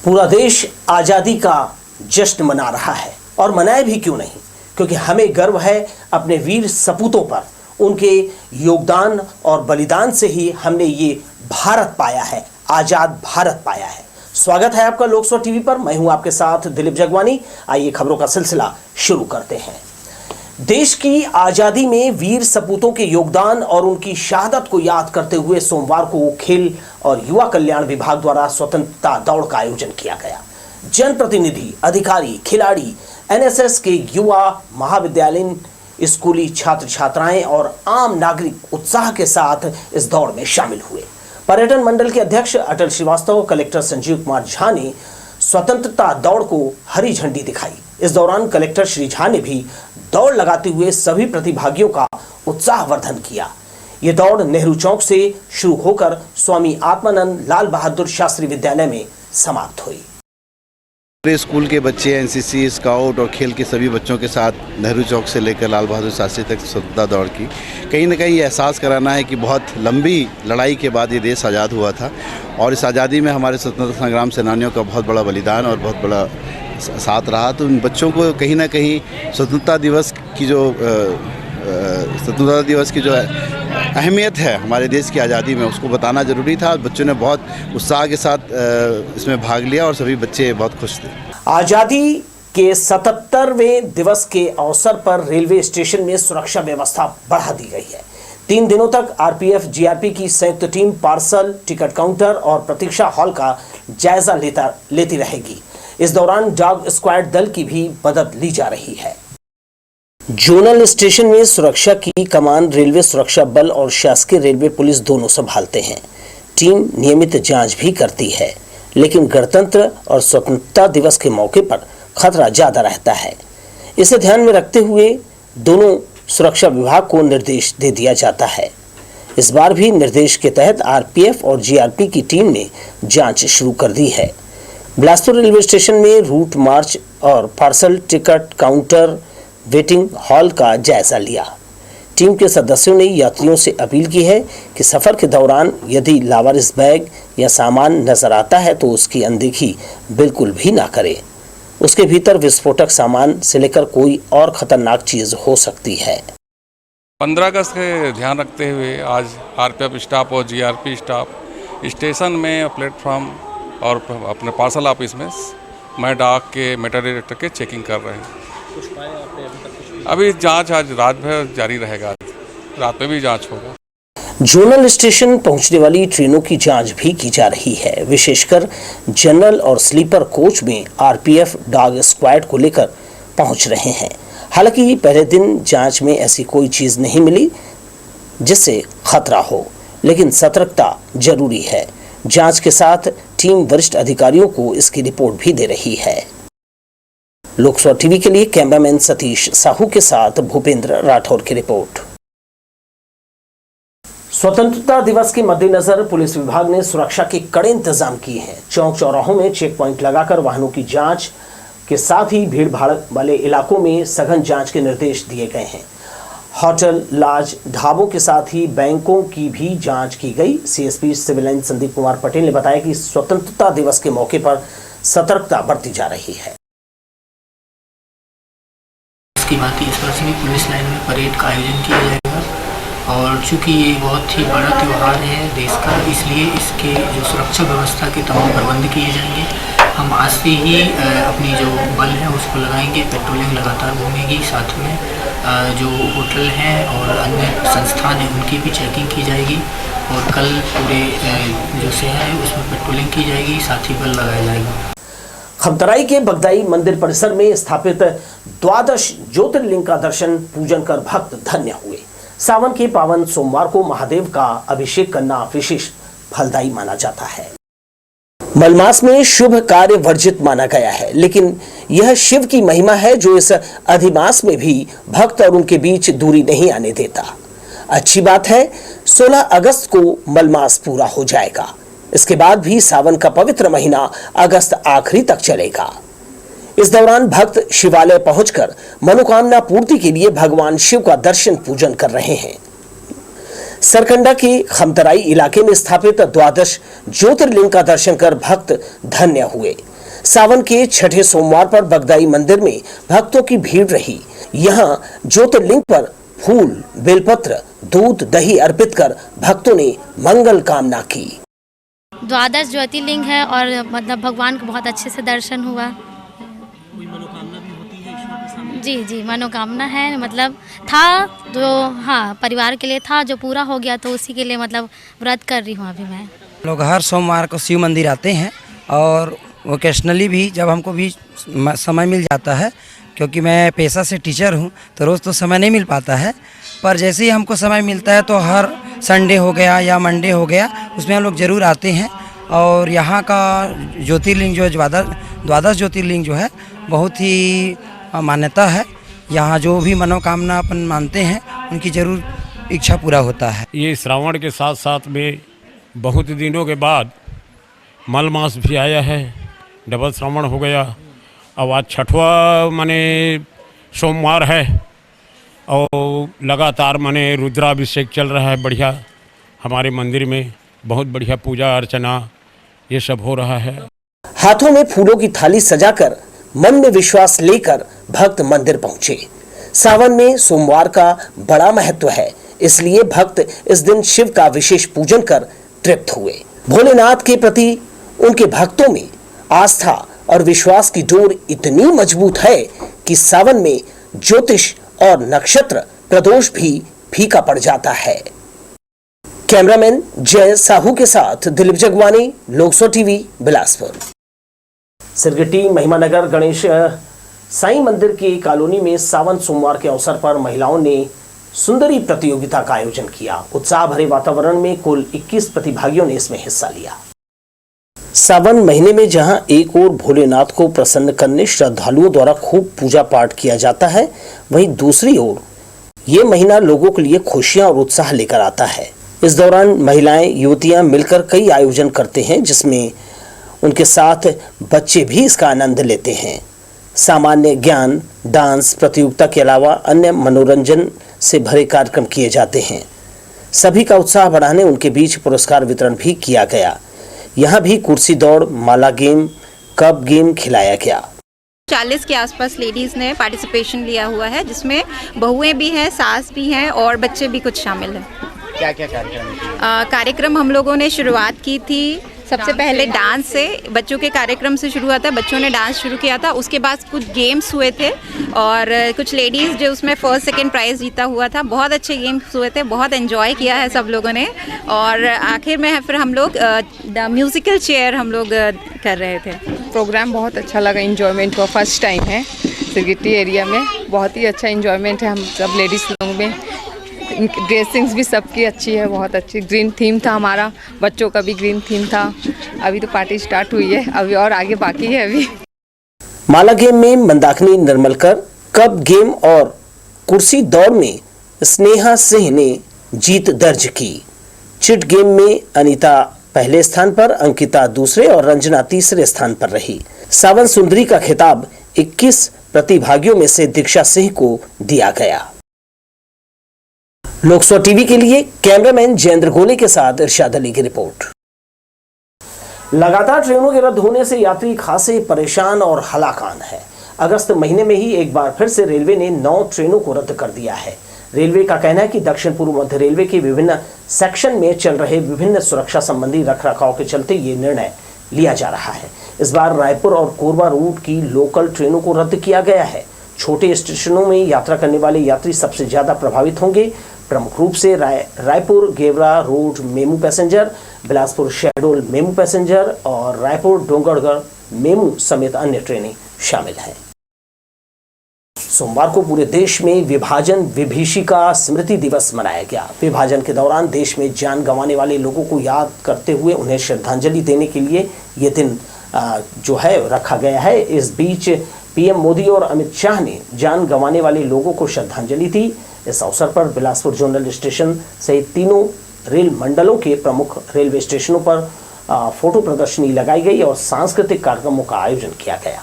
पूरा देश आज़ादी का जश्न मना रहा है और मनाए भी क्यों नहीं, क्योंकि हमें गर्व है अपने वीर सपूतों पर। उनके योगदान और बलिदान से ही हमने ये भारत पाया है, आज़ाद भारत पाया है। स्वागत है आपका लोकसभा टीवी पर। मैं हूं आपके साथ दिलीप जगवानी। आइए खबरों का सिलसिला शुरू करते हैं। देश की आज़ादी में वीर सपूतों के योगदान और उनकी शहादत को याद करते हुए सोमवार को खेल और युवा कल्याण विभाग द्वारा स्वतंत्रता दौड़ का आयोजन किया गया। जनप्रतिनिधि, अधिकारी, खिलाड़ी, एनएसएस के युवा, महाविद्यालयीन, स्कूली छात्र छात्राएं और आम नागरिक उत्साह के साथ इस दौड़ में शामिल हुए। पर्यटन मंडल के अध्यक्ष अटल श्रीवास्तव, कलेक्टर संजीव कुमार झा ने स्वतंत्रता दौड़ को हरी झंडी दिखाई। इस दौरान कलेक्टर श्री झा ने भी दौड़ लगाते हुए सभी प्रतिभागियों का उत्साहवर्धन किया। ये दौड़ नेहरू चौक से शुरू होकर स्वामी आत्मानंद लाल बहादुर शास्त्री विद्यालय में समाप्त हुई। स्कूल के बच्चे एनसीसी, स्काउट और खेल के सभी बच्चों के साथ नेहरू चौक से लेकर लाल बहादुर शास्त्री तक स्वतंत्रता दौड़ की। कहीं ना कहीं एहसास कराना है कि बहुत लंबी लड़ाई के बाद ये देश आज़ाद हुआ था और इस आज़ादी में हमारे स्वतंत्रता संग्राम सेनानियों का बहुत बड़ा बलिदान और बहुत बड़ा साथ रहा। तो उन बच्चों को कहीं ना कहीं स्वतंत्रता दिवस की जो अहमियत है हमारे देश की आज़ादी में, उसको बताना ज़रूरी था। बच्चों ने बहुत उत्साह के साथ इसमें भाग लिया और सभी बच्चे बहुत खुश थे। आज़ादी के 77वें दिवस के अवसर पर रेलवे स्टेशन में सुरक्षा व्यवस्था बढ़ा दी गई है। 3 दिनों तक आरपीएफ जीआरपी की संयुक्त टीम पार्सल, टिकट काउंटर और प्रतीक्षा हॉल का जायजा लेती रहेगी। इस दौरान डॉग स्क्वाड दल की भी मदद ली जा रही है। जोनल स्टेशन में सुरक्षा की कमान रेलवे सुरक्षा बल और शासकीय रेलवे पुलिस दोनों संभालते हैं। टीम नियमित जांच भी करती है, लेकिन गणतंत्र और स्वतंत्रता दिवस के मौके पर खतरा ज्यादा रहता है। इसे ध्यान में रखते हुए दोनों सुरक्षा विभाग को निर्देश दे दिया जाता है। इस बार भी निर्देश के तहत आरपीएफ और जीआरपी की टीम ने जांच शुरू कर दी है। बिलासपुर रेलवे स्टेशन में रूट मार्च और parcel, ticket counter, waiting hall का जायजा लिया। टीम के सदस्यों ने यात्रियों से अपील की है कि सफर के दौरान यदि लावारिस बैग या सामान नजर आता है तो उसकी अनदेखी बिल्कुल भी ना करें। उसके भीतर विस्फोटक सामान से लेकर कोई और खतरनाक चीज हो सकती है। 15 अगस्त के ध्यान रखते हुए आज आरपीएफ स्टाफ और जीआरपी स्टाफ स्टेशन में, प्लेटफॉर्म और अपने पार्सल ऑफिस में मैं डाक के मेटा डिटेक्टर के चेकिंग कर रहे हैं। अभी जांच आज रात भर जारी रहेगा, रात में भी जांच होगा। जोनल स्टेशन पहुंचने वाली ट्रेनों की जांच भी की जा रही है। विशेषकर जनरल और स्लीपर कोच में आरपीएफ डॉग स्क्वाड को लेकर पहुंच रहे हैं। हालांकि पहले दिन जांच में ऐसी कोई चीज नहीं मिली जिससे खतरा हो, लेकिन सतर्कता जरूरी है। जांच के साथ टीम वरिष्ठ अधिकारियों को इसकी रिपोर्ट भी दे रही है। लोकसभा टीवी के लिए कैमरामैन सतीश साहू के साथ भूपेंद्र राठौर की रिपोर्ट। स्वतंत्रता दिवस के मद्देनजर पुलिस विभाग ने सुरक्षा के कड़े इंतजाम किए हैं। चौक चौराहों में चेक पॉइंट लगाकर वाहनों की जांच के साथ ही भीड़ भाड़ वाले इलाकों में सघन जांच के निर्देश दिए गए हैं। होटल, लॉज, ढाबों के साथ ही बैंकों की भी जांच की गई। CSP civil line Sandeep Kumar Patel ने बताया कि स्वतंत्रता दिवस के मौके पर सतर्कता बरती जा रही है। इसकी बात इस वर्ष भी पुलिस लाइन में परेड का आयोजन किया जाएगा और चूंकि ये बहुत ही बड़ा त्यौहार है देश का, इसलिए इसके जो सुरक्षा व्यवस्था के तमाम प्रबंध किए जाएंगे। हम आज से ही अपनी जो बल है उसको लगाएंगे, पेट्रोलिंग लगातार घूमेगी। साथ में जो होटल हैं और अन्य संस्थान हैं उनकी भी चेकिंग की जाएगी और कल पूरे जो शहर है उसमें पेट्रोलिंग की जाएगी, साथ ही बल लगाया जाएगा। खमतराई के बगदाई मंदिर परिसर में स्थापित द्वादश ज्योतिर्लिंग का दर्शन पूजन कर भक्त धन्य हुए। सावन के पावन सोमवार को महादेव का अभिषेक करना विशेष फलदायी माना जाता है। मलमास में शुभ कार्य वर्जित माना गया है, लेकिन यह शिव की महिमा है जो इस अधिमास में भी भक्त और उनके बीच दूरी नहीं आने देता। अच्छी बात है, 16 अगस्त को मलमास पूरा हो जाएगा। इसके बाद भी सावन का पवित्र महीना अगस्त आखिरी तक चलेगा। इस दौरान भक्त शिवालय पहुंचकर मनोकामना पूर्ति के लिए भगवान शिव का दर्शन पूजन कर रहे हैं। सरकंडा के खमतराई इलाके में स्थापित द्वादश ज्योतिर्लिंग का दर्शन कर भक्त धन्य हुए। सावन के छठे सोमवार पर बगदाई मंदिर में भक्तों की भीड़ रही। यहाँ ज्योतिर्लिंग पर फूल, बेलपत्र, दूध, दही अर्पित कर भक्तों ने मंगल कामना की। द्वादश ज्योतिर्लिंग है और मतलब भगवान को बहुत अच्छे से दर्शन हुआ। कोई मनोकामना भी होती है ईश्वर के सामने? जी मनोकामना है, मतलब था जो हाँ परिवार के लिए था, जो पूरा हो गया तो उसी के लिए मतलब व्रत कर रही हूँ अभी मैं। लोग हर सोमवार को शिव मंदिर आते हैं और वोकेशनली भी जब हमको भी समय मिल जाता है, क्योंकि मैं पेशा से टीचर हूँ तो रोज़ तो समय नहीं मिल पाता है, पर जैसे ही हमको समय मिलता है तो हर संडे हो गया या मंडे हो गया उसमें हम लोग ज़रूर आते हैं। और यहाँ का ज्योतिर्लिंग जो है द्वादश ज्योतिर्लिंग जो है बहुत ही मान्यता है। यहाँ जो भी मनोकामना अपन मानते हैं उनकी ज़रूर इच्छा पूरा होता है। ये श्रावण के साथ साथ में बहुत दिनों के बाद मल मास भी आया है, डबल श्रावण हो गया। अब आज छठवां माने सोमवार है और लगातार माने रुद्राभिषेक चल रहा है। बढ़िया हमारे मंदिर में बहुत बढ़िया पूजा अर्चना ये सब हो रहा है। हाथों में फूलों की थाली सजाकर मन में विश्वास लेकर भक्त मंदिर पहुंचे। सावन में सोमवार का बड़ा महत्व है, इसलिए भक्त इस दिन शिव का विशेष पूजन कर तृप्त हुए। भोलेनाथ के प्रति उनके भक्तों में आस्था और विश्वास की डोर इतनी मजबूत है कि सावन में ज्योतिष और नक्षत्र प्रदोष भी फीका पड़ जाता है। कैमरामैन जय साहू के साथ दिलीप जगवानी, लोकसो टीवी, बिलासपुर। सिरगिट्टी महिमानगर गणेश साईं मंदिर की कॉलोनी में सावन सोमवार के अवसर पर महिलाओं ने सुंदरी प्रतियोगिता का आयोजन किया। उत्साह भरे वातावरण में कुल 21 प्रतिभागियों ने इसमें हिस्सा लिया। सावन महीने में जहां एक ओर भोलेनाथ को प्रसन्न करने श्रद्धालुओं द्वारा खूब पूजा पाठ किया जाता है, वहीं दूसरी ओर ये महीना लोगों के लिए खुशियां और उत्साह लेकर आता है। इस दौरान महिलाएं, युवतियां मिलकर कई आयोजन करते हैं, जिसमें उनके साथ बच्चे भी इसका आनंद लेते हैं। सामान्य ज्ञान, डांस प्रतियोगिता के अलावा अन्य मनोरंजन से भरे कार्यक्रम किए जाते हैं। सभी का उत्साह बढ़ाने उनके बीच पुरस्कार वितरण भी किया गया। यहाँ भी कुर्सी दौड़, माला गेम, कप गेम खिलाया गया। 40 के आसपास लेडीज़ ने पार्टिसिपेशन लिया हुआ है, जिसमें बहुएं भी हैं, सास भी हैं और बच्चे भी कुछ शामिल हैं। क्या क्या कार्यक्रम? कार्यक्रम हम लोगों ने शुरुआत की थी सबसे पहले डांस से। बच्चों के कार्यक्रम से शुरू हुआ था, बच्चों ने डांस शुरू किया था। उसके बाद कुछ गेम्स हुए थे और कुछ लेडीज़ जो उसमें फर्स्ट सेकंड प्राइज़ जीता हुआ था। बहुत अच्छे गेम्स हुए थे, बहुत एंजॉय किया है सब लोगों ने। और आखिर में फिर हम लोग म्यूज़िकल चेयर हम लोग कर रहे थे। प्रोग्राम बहुत अच्छा लगा, एंजॉयमेंट हुआ। फर्स्ट टाइम है सिरगिट्टी एरिया में, बहुत ही अच्छा एंजॉयमेंट है हम सब लेडीज़ लोगों में। ड्रेसिंग्स भी सबकी अच्छी है, बहुत अच्छी। ग्रीन थीम था हमारा, बच्चों का भी ग्रीन थीम था। अभी तो पार्टी स्टार्ट हुई है, अभी और आगे बाकी है। अभी माला गेम में मंदाकिनी निर्मलकर, कप गेम और कुर्सी दौड़ में स्नेहा सिंह ने जीत दर्ज की। चिट गेम में अनीता पहले स्थान पर, अंकिता दूसरे और रंजना तीसरे स्थान पर रही। सावन सुंदरी का खिताब 21 प्रतिभागियों में से दीक्षा सिंह को दिया गया। लोकसो टीवी के लिए कैमरामैन जयेंद्र गोले के साथ इरशाद अली की रिपोर्ट। लगातार ट्रेनों के रद्द होने से यात्री खासे परेशान और हलाकान है। अगस्त महीने में ही एक बार फिर से रेलवे ने 9 ट्रेनों को रद्द कर दिया है। रेलवे का कहना है कि दक्षिण पूर्व मध्य रेलवे के विभिन्न सेक्शन में चल रहे विभिन्न सुरक्षा संबंधी रखरखाव के चलते ये निर्णय लिया जा रहा है। इस बार रायपुर और कोरबा रूट की लोकल ट्रेनों को रद्द किया गया है। छोटे स्टेशनों में यात्रा करने वाले यात्री सबसे ज्यादा प्रभावित होंगे। प्रमुख रूप से Raipur Gevra road MEMU passenger, Bilaspur Shahdol MEMU passenger और रायपुर डोंगरगढ़ मेमू समेत अन्य ट्रेनें शामिल हैं। सोमवार को पूरे देश में विभाजन विभीषिका स्मृति दिवस मनाया गया। विभाजन के दौरान देश में जान गंवाने वाले लोगों को याद करते हुए उन्हें श्रद्धांजलि देने के लिए ये दिन जो है रखा गया है। इस बीच पीएम मोदी और अमित शाह ने जान गंवाने वाले लोगों को श्रद्धांजलि दी। इस अवसर पर बिलासपुर जोनल स्टेशन सहित तीनों रेल मंडलों के प्रमुख रेलवे स्टेशनों पर फोटो प्रदर्शनी लगाई गई और सांस्कृतिक कार्यक्रमों का आयोजन किया गया।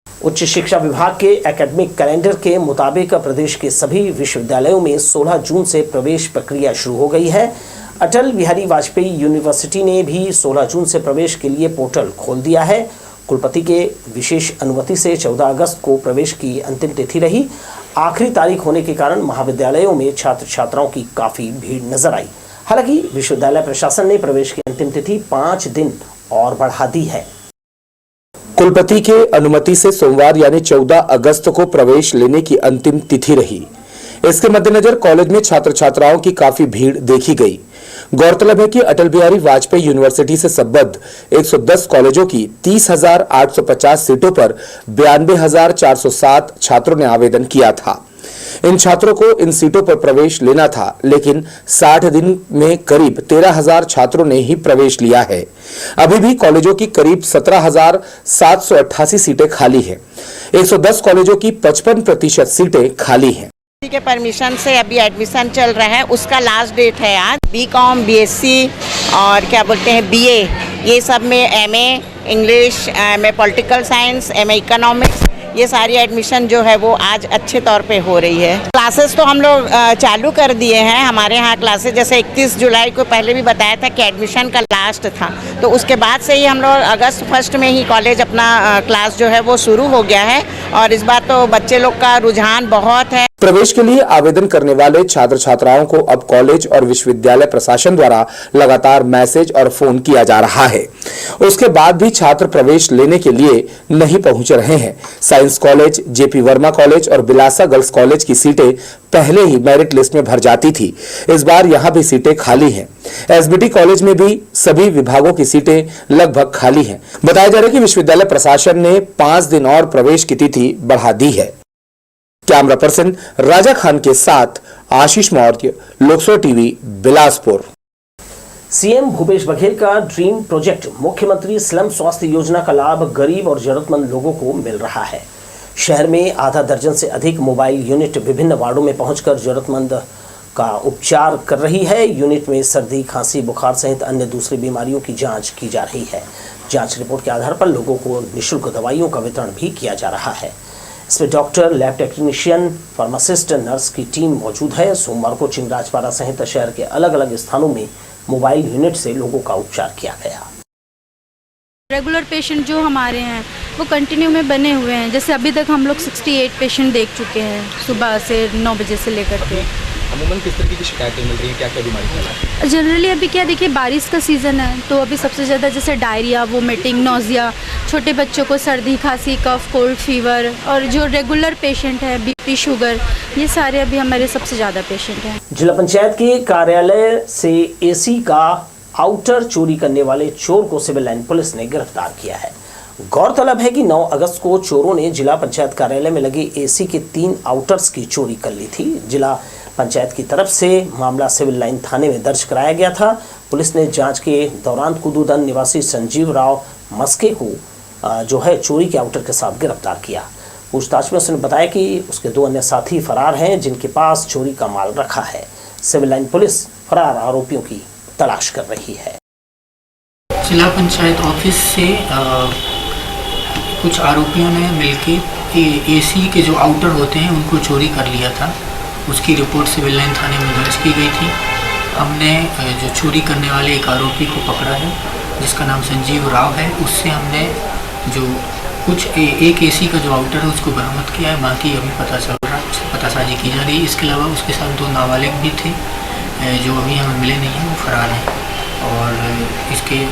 उच्च शिक्षा विभाग के एकेडमिक कैलेंडर के मुताबिक प्रदेश के सभी विश्वविद्यालयों में 16 जून से प्रवेश प्रक्रिया शुरू हो गई है। अटल बिहारी वाजपेयी यूनिवर्सिटी ने भी 16 जून से प्रवेश के लिए पोर्टल खोल दिया है। कुलपति के विशेष अनुमति से 14 अगस्त को प्रवेश की अंतिम तिथि रही। आखिरी तारीख होने के कारण महाविद्यालयों में छात्र छात्राओं की काफी भीड़ नजर आई। हालांकि विश्वविद्यालय प्रशासन ने प्रवेश की अंतिम तिथि 5 दिन और बढ़ा दी है। कुलपति के अनुमति से सोमवार यानी 14 अगस्त को प्रवेश लेने की अंतिम तिथि रही। इसके मद्देनजर कॉलेज में छात्र छात्राओं की काफी भीड़ देखी गई। गौरतलब है कि अटल बिहारी वाजपेयी यूनिवर्सिटी से संबद्ध 110 कॉलेजों की 30,850 सीटों पर 92,407 छात्रों ने आवेदन किया था। इन छात्रों को इन सीटों पर प्रवेश लेना था, लेकिन 60 दिन में करीब 13,000 छात्रों ने ही प्रवेश लिया है। अभी भी कॉलेजों की करीब 17,788 सीटें खाली हैं। 110 कॉलेजों की 55% सीटें खाली हैं। के परमिशन से अभी एडमिशन चल रहा है, उसका लास्ट डेट है आज। बीकॉम, बीएससी और क्या बोलते हैं बीए, ये सब में MA English, MA political science, MA economics, ये सारी एडमिशन जो है वो आज अच्छे तौर पे हो रही है। क्लासेस तो हम लोग चालू कर दिए हैं। हमारे यहाँ क्लासेस जैसे 31 जुलाई को पहले भी बताया था कि एडमिशन का लास्ट था, तो उसके बाद से ही हम लोग अगस्त 1 में ही कॉलेज अपना क्लास जो है वो शुरू हो गया है। और इस बार तो बच्चे लोग का रुझान बहुत है। प्रवेश के लिए आवेदन करने वाले छात्र छात्राओं को अब कॉलेज और विश्वविद्यालय प्रशासन द्वारा लगातार मैसेज और फोन किया जा रहा है। उसके बाद भी छात्र प्रवेश लेने के लिए नहीं पहुंच रहे हैं। Science college, JP Verma college और बिलासा गर्ल्स कॉलेज की सीटें पहले ही मेरिट लिस्ट में भर जाती थी। इस बार यहां भी सीटें खाली हैं। एसबीटी कॉलेज में भी सभी विभागों की सीटें लगभग खाली हैं। बताया जा रहा है कि विश्वविद्यालय प्रशासन ने 5 दिन और प्रवेश की तिथि बढ़ा दी है। कैमरा पर्सन राजा खान के साथ आशीष मौर्य, लोकसभा टीवी, बिलासपुर। सीएम भूपेश बघेल का ड्रीम प्रोजेक्ट मुख्यमंत्री स्लम स्वास्थ्य योजना का लाभ गरीब और जरूरतमंद लोगों को मिल रहा है। शहर में आधा दर्जन से अधिक मोबाइल यूनिट विभिन्न वार्डों में पहुंचकर जरूरतमंद का उपचार कर रही है। यूनिट में सर्दी, खांसी, बुखार सहित अन्य दूसरी बीमारियों की जांच की जा रही है। जांच रिपोर्ट के आधार पर लोगों को निःशुल्क दवाइयों का वितरण भी किया जा रहा है। इसमें doctor, lab technician, pharmacist, nurse की टीम मौजूद है। सोमवार को चिंगराजपारा सहित शहर के अलग अलग स्थानों में मोबाइल यूनिट से लोगों का उपचार किया गया। रेगुलर पेशेंट जो हमारे हैं वो कंटिन्यू में बने हुए हैं। जैसे अभी तक हम लोग 68 पेशेंट देख चुके हैं सुबह से 9 बजे से लेकर के। अमूमन किस तरीके की शिकायतें मिल रही हैं, क्या क्या बीमारी है? जनरली अभी क्या देखिए, बारिश का सीज़न है तो अभी सबसे ज़्यादा जैसे डायरिया, वोमिटिंग, नोजिया, छोटे बच्चों को सर्दी, खांसी, कफ, कोल्ड, फीवर, और जो रेगुलर पेशेंट है बीपी, शुगर, ये सारे अभी हमारे सबसे ज़्यादा पेशेंट हैं। जिला पंचायत के कार्यालय से एसी का आउटर चोरी करने वाले चोर को सिविल लाइन पुलिस ने गिरफ्तार किया है। गौरतलब है कि 9 अगस्त को चोरों ने जिला पंचायत कार्यालय में लगे एसी के 3 आउटर्स की चोरी कर ली थी। जिला पंचायत की तरफ से मामला सिविल लाइन थाने में दर्ज कराया गया था। पुलिस ने जांच के दौरान कुदूदन निवासी संजीव राव मस्के को जो है चोरी के आउटर के साथ गिरफ्तार किया। पूछताछ में उसने बताया कि उसके 2 अन्य साथी फरार हैं जिनके पास चोरी का माल रखा है। सिविल लाइन पुलिस फरार आरोपियों की तलाश कर रही है। जिला पंचायत ऑफिस से कुछ आरोपियों ने मिलकर एसी के जो आउटर होते हैं उनको चोरी कर लिया था। उसकी रिपोर्ट सिविल लाइन थाने में दर्ज की गई थी। हमने जो चोरी करने वाले एक आरोपी को पकड़ा है जिसका नाम संजीव राव है। उससे हमने जो कुछ एक एसी का जो आउटर है उसको बरामद किया है। बाकी अभी पता चल रहा है, उसकी पतासाजी की जा रही है। इसके अलावा उसके साथ 2 नाबालिग भी थे जो अभी हमें मिले नहीं हैं, वो फरार हैं और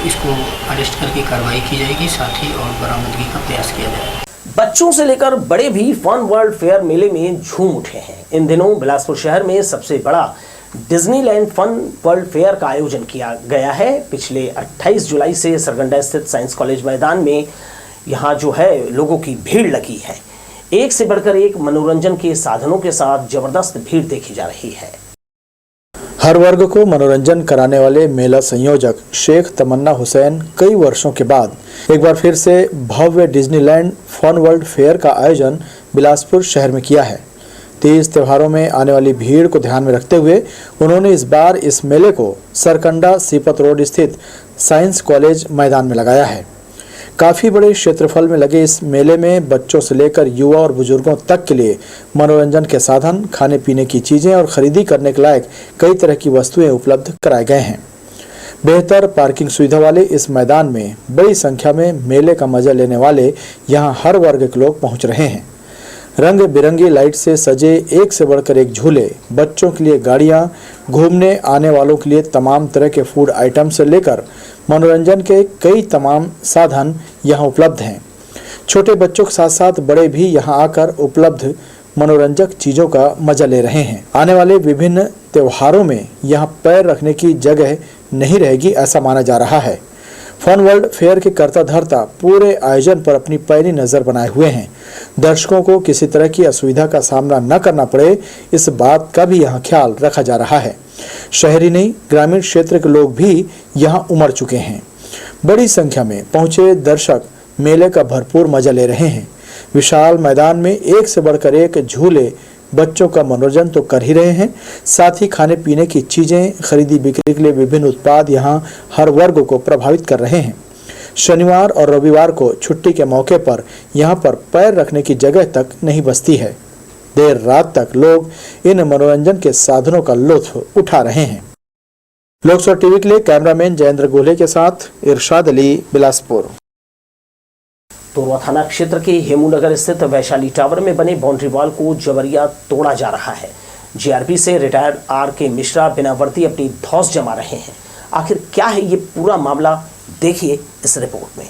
इसको अरेस्ट करके कार्रवाई की जाएगी। साथ ही और बरामदगी का प्रयास किया जाएगा। बच्चों से लेकर बड़े भी फन वर्ल्ड फेयर मेले में झूम उठे हैं। इन दिनों बिलासपुर शहर में सबसे बड़ा डिज्नीलैंड फन वर्ल्ड फेयर का आयोजन किया गया है। पिछले 28 जुलाई से सरगंडा स्थित साइंस कॉलेज मैदान में यहाँ जो है लोगों की भीड़ लगी है। एक से बढ़कर एक मनोरंजन के साधनों के साथ जबरदस्त भीड़ देखी जा रही है। हर वर्ग को मनोरंजन कराने वाले मेला संयोजक शेख तमन्ना हुसैन कई वर्षों के बाद एक बार फिर से भव्य डिज्नीलैंड फन वर्ल्ड फेयर का आयोजन बिलासपुर शहर में किया है। तीज त्योहारों में आने वाली भीड़ को ध्यान में रखते हुए उन्होंने इस बार इस मेले को सरकंडा सीपत रोड स्थित साइंस कॉलेज मैदान में लगाया है। काफ़ी बड़े क्षेत्रफल में लगे इस मेले में बच्चों से लेकर युवा और बुजुर्गों तक के लिए मनोरंजन के साधन, खाने पीने की चीज़ें और खरीदी करने के लायक कई तरह की वस्तुएं उपलब्ध कराए गए हैं। बेहतर पार्किंग सुविधा वाले इस मैदान में बड़ी संख्या में मेले का मजा लेने वाले यहां हर वर्ग के लोग पहुंच रहे हैं। रंग बिरंगी लाइट से सजे एक से बढ़कर एक झूले, बच्चों के लिए गाड़ियां, घूमने आने वालों के लिए तमाम तरह के फूड आइटम से लेकर मनोरंजन के कई तमाम साधन यहां उपलब्ध हैं। छोटे बच्चों के साथ साथ बड़े भी यहां आकर उपलब्ध मनोरंजक चीजों का मजा ले रहे हैं। आने वाले विभिन्न त्योहारों में यहां पैर रखने की जगह नहीं रहेगी, ऐसा माना जा रहा है। फन वर्ल्ड फेयर के कर्ता धर्ता पूरे आयोजन पर अपनी पैनी नजर बनाए हुए हैं। दर्शकों को किसी तरह की असुविधा का सामना न करना पड़े, इस बात का भी यहाँ ख्याल रखा जा रहा है। शहरी नहीं, ग्रामीण क्षेत्र के लोग भी यहाँ उमड़ चुके हैं। बड़ी संख्या में पहुंचे दर्शक मेले का भरपूर मजा ले रहे हैं। विशाल मैदान में एक से बढ़कर एक झूले बच्चों का मनोरंजन तो कर ही रहे हैं, साथ ही खाने पीने की चीजें, खरीदी बिक्री के लिए विभिन्न उत्पाद यहां हर वर्ग को प्रभावित कर रहे हैं। शनिवार और रविवार को छुट्टी के मौके पर यहां पर पैर रखने की जगह तक नहीं बचती है। देर रात तक लोग इन मनोरंजन के साधनों का लुत्फ उठा रहे हैं। लोकसभा टीवी के लिए कैमरामैन जयेंद्र गोले के साथ इरशाद अली, बिलासपुर। तोरवा थाना क्षेत्र के हेमूनगर स्थित वैशाली टावर में बने बाउंड्री वॉल को जबरिया तोड़ा जा रहा है। जीआरपी से रिटायर्ड आर.के. मिश्रा बिना वर्दी अपनी धौंस जमा रहे हैं। आखिर क्या है ये पूरा मामला, देखिए इस रिपोर्ट में।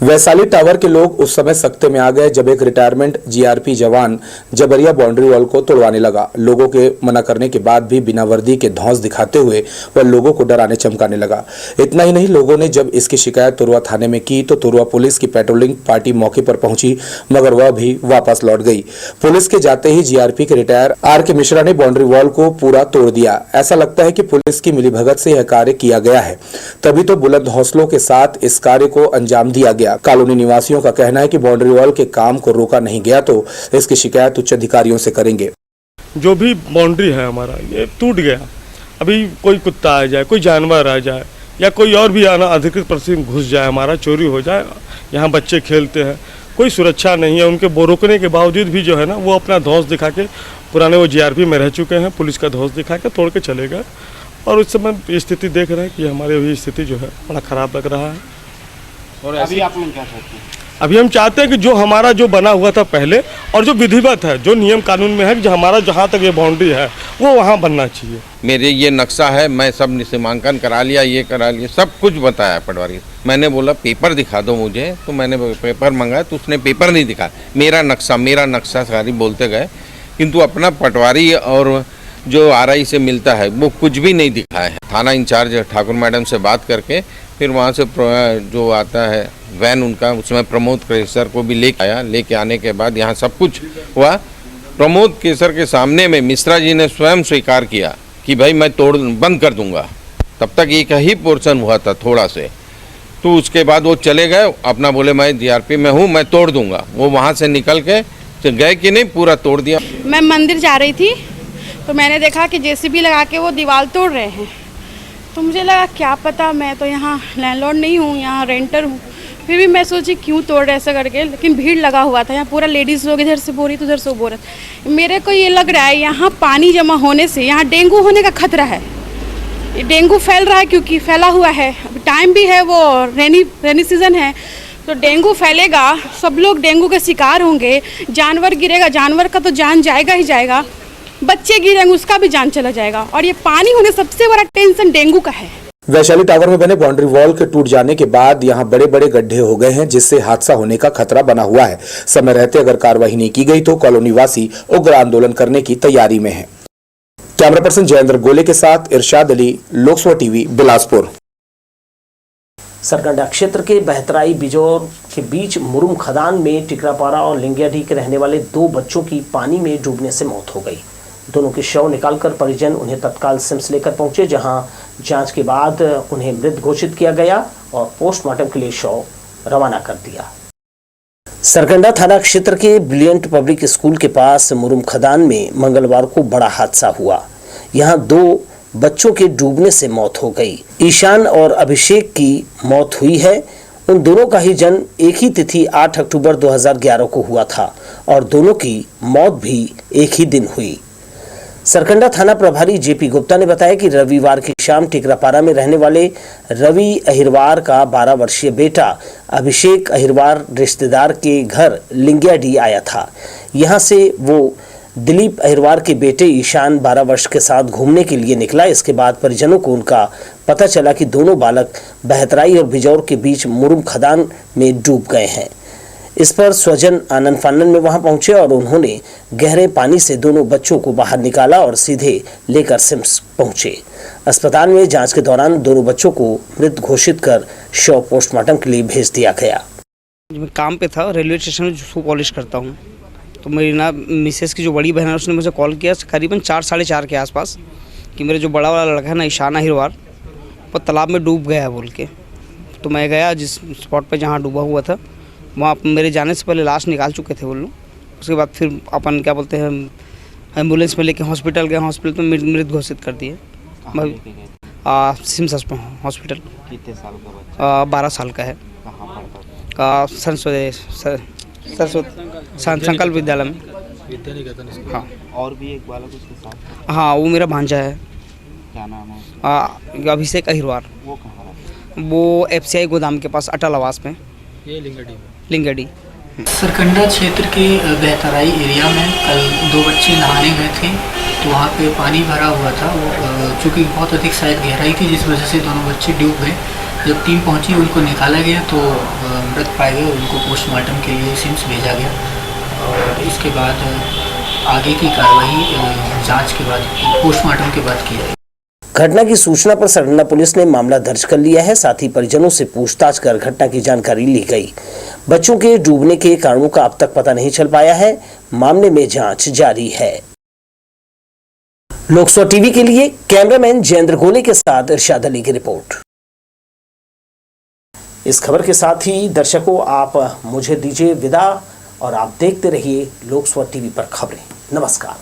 वैशाली टावर के लोग उस समय सख्ते में आ गए जब एक रिटायरमेंट जीआरपी जवान जबरिया बाउंड्री वॉल को तोड़वाने लगा। लोगों के मना करने के बाद भी बिना वर्दी के धौंस दिखाते हुए वह लोगों को डराने चमकाने लगा। इतना ही नहीं, लोगों ने जब इसकी शिकायत तोरवा थाने में की तो तोरवा पुलिस की पेट्रोलिंग पार्टी मौके पर पहुंची, मगर वह भी वापस लौट गई। पुलिस के जाते ही जीआरपी के रिटायर आर.के. मिश्रा ने बाउंड्री वॉल को पूरा तोड़ दिया। ऐसा लगता है कि पुलिस की मिलीभगत से यह कार्य किया गया है, तभी तो बुलंद हौसलों के साथ इस कार्य को अंजाम दिया गया। कॉलोनी निवासियों का कहना है कि बाउंड्री वॉल के काम को रोका नहीं गया तो इसकी शिकायत उच्च अधिकारियों से करेंगे। जो भी बाउंड्री है हमारा ये टूट गया, अभी कोई कुत्ता आ जाए, कोई जानवर आ जाए या कोई और भी आना अधिकृत परिस्थिति में घुस जाए, हमारा चोरी हो जाए, यहाँ बच्चे खेलते हैं, कोई सुरक्षा नहीं है। उनके रोकने के बावजूद भी जो है ना वो अपना धौंस दिखा के, पुराने वो जीआरपी में रह चुके हैं, पुलिस का धौंस दिखा के तोड़ के चले गए। और उस समय स्थिति देख रहे हैं कि हमारी अभी स्थिति जो है बड़ा ख़राब लग रहा है। और अभी आप लोग क्या चाहते हैं? अभी हम चाहते हैं कि जो हमारा जो बना हुआ था पहले और जो विधिवत है, जो नियम कानून में है, जो हमारा जहाँ तक ये बाउंड्री है वो वहाँ बनना चाहिए। मेरे ये नक्शा है, मैं सब सीमांकन करा लिया, ये करा लिया, सब कुछ बताया पटवारी। मैंने बोला पेपर दिखा दो मुझे, तो मैंने पेपर मंगाया तो उसने पेपर नहीं दिखा। मेरा नक्शा सारी बोलते गए, किंतु अपना पटवारी और जो आरआई से मिलता है वो कुछ भी नहीं दिखाया है। थाना इंचार्ज ठाकुर मैडम से बात करके फिर वहाँ से जो आता है वैन उनका, उसमें प्रमोद केसर को भी लेके आया। लेके आने के बाद यहाँ सब कुछ हुआ। प्रमोद केसर के सामने में मिश्रा जी ने स्वयं स्वीकार किया कि भाई मैं बंद कर दूंगा। तब तक एक ही पोर्शन हुआ था थोड़ा से, तो उसके बाद वो चले गए, अपना बोले मैं जीआरपी में हूँ, मैं तोड़ दूंगा। वो वहाँ से निकल के गए कि नहीं, पूरा तोड़ दिया। मैं मंदिर जा रही थी तो मैंने देखा कि जेसीबी लगा के वो दीवार तोड़ रहे हैं, तो मुझे लगा क्या पता, मैं तो यहाँ लैंडलॉर्ड नहीं हूँ, यहाँ रेंटर हूँ। फिर भी मैं सोची क्यों तोड़ रहे ऐसा करके, लेकिन भीड़ लगा हुआ था, यहाँ पूरा लेडीज़ लोग इधर से बोरी तो उधर से बोल रहे। मेरे को ये लग रहा है यहाँ पानी जमा होने से यहाँ डेंगू होने का खतरा है। ये डेंगू फैल रहा है क्योंकि फैला हुआ है, टाइम भी है, वो रेनी सीज़न है, तो डेंगू फैलेगा, सब लोग डेंगू के शिकार होंगे, जानवर गिरेगा, जानवर का तो जान जाएगा ही जाएगा, बच्चे गिरेंगे उसका भी जान चला जाएगा। और ये पानी होने सबसे बड़ा टेंशन डेंगू का है। वैशाली टावर में बने बाउंड्री वॉल के टूट जाने के बाद यहां बड़े बड़े गड्ढे हो गए हैं, जिससे हादसा होने का खतरा बना हुआ है। समय रहते अगर कार्रवाई नहीं की गई तो कॉलोनी वासी उग्र आंदोलन करने की तैयारी में हैं। कैमरा पर्सन जयेंद्र गोले के साथ इरशाद अली, लोकसभा टीवी, बिलासपुर। सरकंडा क्षेत्र के बहतराई बिजौर के बीच मुरुम खदान में टिकरापारा और लिंगियाडी के रहने वाले 2 बच्चों की पानी में डूबने से मौत हो गई। दोनों के शव निकालकर परिजन उन्हें तत्काल सिम्स लेकर पहुंचे, जहां जांच के बाद उन्हें मृत घोषित किया गया और पोस्टमार्टम के लिए शव रवाना कर दिया। सरकंडा थाना क्षेत्र के ब्रिलियंट पब्लिक स्कूल के पास मुरुम खदान में मंगलवार को बड़ा हादसा हुआ। यहां 2 बच्चों के डूबने से मौत हो गई। ईशान और अभिषेक की मौत हुई है। उन दोनों का ही जन्म एक ही तिथि 8 अक्टूबर 2011 को हुआ था और दोनों की मौत भी एक ही दिन हुई। सरकंडा थाना प्रभारी जेपी गुप्ता ने बताया कि रविवार की शाम टिकरापारा में रहने वाले रवि अहिरवार का 12 वर्षीय बेटा अभिषेक अहिरवार रिश्तेदार के घर लिंगियाडी आया था। यहां से वो दिलीप अहिरवार के बेटे ईशान 12 वर्ष के साथ घूमने के लिए निकला। इसके बाद परिजनों को उनका पता चला कि दोनों बालक बहतराई और बिजौर के बीच मुरुम खदान में डूब गए हैं। इस पर स्वजन आनंद फानन में वहां पहुंचे और उन्होंने गहरे पानी से दोनों बच्चों को बाहर निकाला और सीधे लेकर सिम्स पहुंचे। अस्पताल में जांच के दौरान दोनों बच्चों को मृत घोषित कर शव पोस्टमार्टम के लिए भेज दिया गया। मैं काम पे था, रेलवे स्टेशन में शू पॉलिश करता हूँ, तो मेरी ना मिसेस की जो बड़ी बहन है उसने मुझे कॉल किया करीबन 4 साढ़े 4 के आसपास कि मेरे जो बड़ा वाला लड़का है ना ईशान अहिरवार वो तालाब में डूब गया है बोल के। तो मैं गया जिस स्पॉट पे जहाँ डूबा हुआ था, वहाँ मेरे जाने से पहले लाश निकाल चुके थे वो लोग। उसके बाद फिर अपन क्या बोलते हैं एम्बुलेंस में लेके हॉस्पिटल गए, हॉस्पिटल में मृत घोषित कर दिए। CIMS hospital. कितने साल का बच्चा? 12 साल का है। संकल्प विद्यालय में। हाँ, और भी एक बालक उसके साथ? हाँ, वो मेरा भांजा है। क्या नाम है? अभिषेक अहिरवार। वो कहाँ है? वो FCI गोदाम के पास अटल आवास में। ये लिंगड़ी। सरकंडा क्षेत्र के बहतराई एरिया में कल 2 बच्चे नहाने गए थे, तो वहाँ पे पानी भरा हुआ था। वो चूँकि बहुत अधिक शायद गहराई थी, जिस वजह से दोनों बच्चे डूब गए। जब टीम पहुंची उनको निकाला गया तो मृत पाए गए। उनको पोस्टमार्टम के लिए सिम्स भेजा गया और इसके बाद आगे की कार्रवाई जांच के बाद, पोस्टमार्टम के बाद की जाएगी। घटना की सूचना पर सरकंडा पुलिस ने मामला दर्ज कर लिया है। साथ ही परिजनों से पूछताछ कर घटना की जानकारी ली गई। बच्चों के डूबने के कारणों का अब तक पता नहीं चल पाया है। मामले में जांच जारी है। लोकसभा टीवी के लिए कैमरामैन जयेंद्र गोले के साथ इरशाद अली की रिपोर्ट। इस खबर के साथ ही दर्शकों आप मुझे दीजिए विदा और आप देखते रहिए लोकसभा टीवी पर खबरें। नमस्कार।